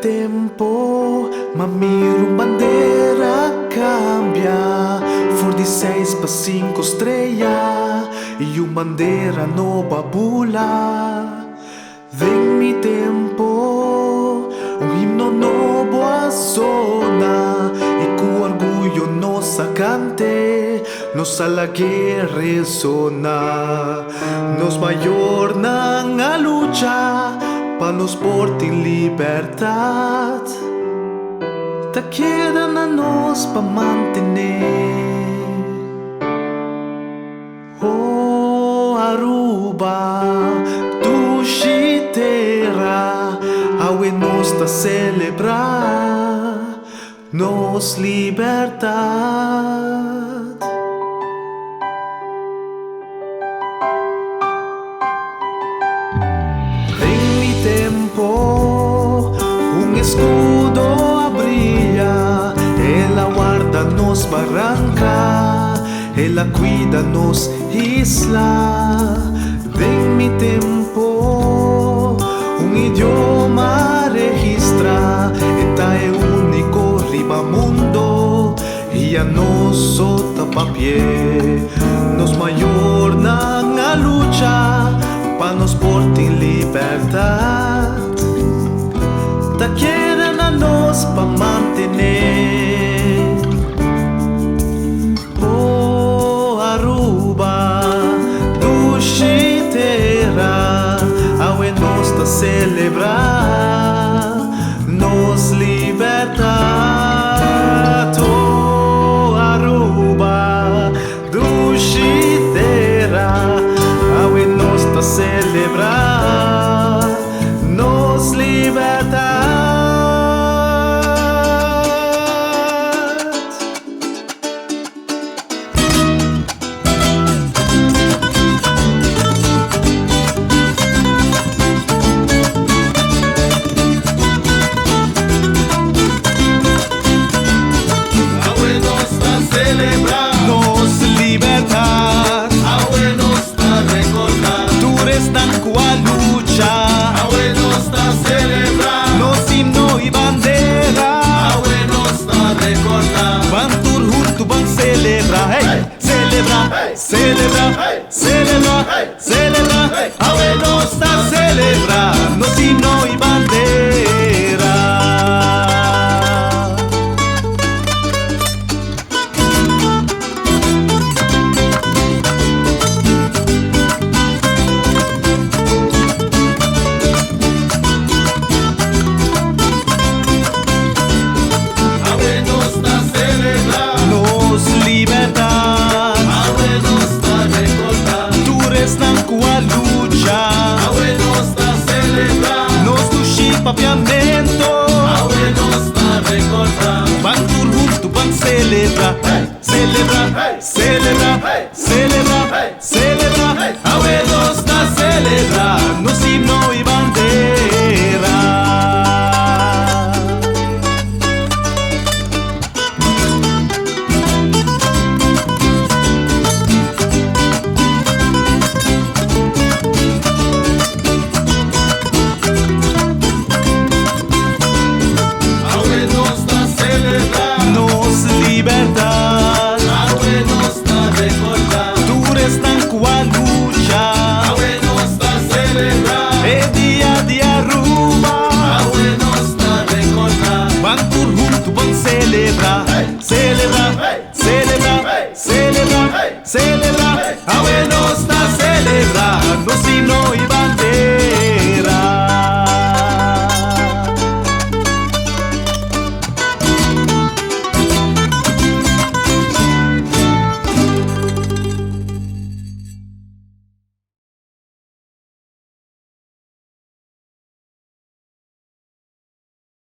tempo, mamiro bandeira cambia. 46 para 5 estrela e uma bandeira nova bula. Vem mi tempo, himno novo a zona e com orgulho nossa cante, nossa lague resona. Nos maior na lucha pa nos porta em liberdade. Tá queda na nós pa mantener. Oh Aruba, tu chiteira, aue nos tá celebrar nos liberdade. Tempo, escudo a brilha, ela guarda nos barranca, ela cuida nos isla. Vem mi tempo, idioma registra, esta é único riba mundo e a nosso tapapié, nos maior na lucha pa nos porta em liberdade. Tá querendo a nós pa mantener. Oh Aruba, tu chiteira, aue nos tá celebrar nos liberdade. Oh Aruba, tu chiteira, aue nos tá celebrar nos liberdade. Celebra, celebra, celebra, aue nos tá celebra, nos himno e bandeira. Aue nos tá celebra, nos liberdade. A lucha, aue nos tá celebrar, nos tuxi papiamento, aue nos tá recordar. Van tur junto, van celebrar, celebra, celebra, celebra, celebra, aue nos tá celebrar, nos himno e bandeira. Celebra, celebra, celebra, celebra, aue nos tá celebra, nos himno